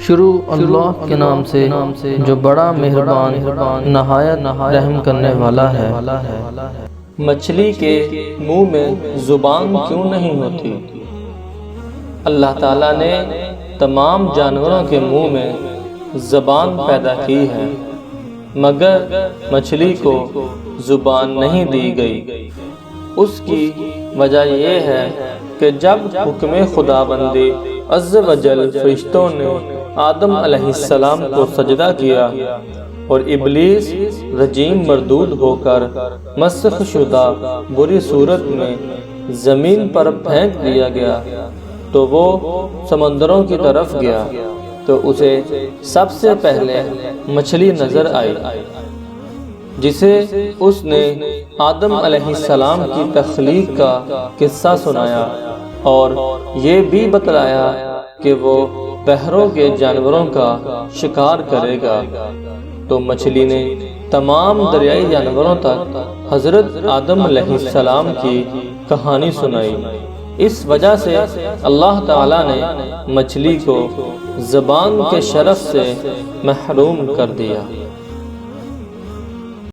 شروع اللہ کے نام سے جو بڑا مہربان نہایت رحم کرنے والا ہے۔ مچھلی کے منہ میں زبان کیوں نہیں ہوتی؟ اللہ تعالیٰ نے تمام جانوروں کے منہ میں زبان پیدا کی ہے، مگر مچھلی کو زبان نہیں دی گئی۔ اس کی وجہ یہ ہے کہ جب حکم خداوندی عز و جل فرشتوں نے آدم علیہ السلام کو سجدہ کیا اور ابلیس رجیم مردود ہو کر مسخ شدہ بری صورت میں زمین پر پھینک دیا گیا تو وہ سمندروں کی طرف گیا تو اسے سب سے پہلے مچھلی نظر آئی، جسے اس نے آدم علیہ السلام کی تخلیق کا قصہ سنایا اور یہ بھی بتلایا کہ وہ بحروں کے جانوروں کا شکار کرے گا۔ تو مچھلی نے تمام دریائی جانوروں تک حضرت آدم علیہ السلام کی کہانی سنائی۔ اس وجہ سے اللہ تعالیٰ نے مچھلی کو زبان کے شرف سے محروم کر دیا۔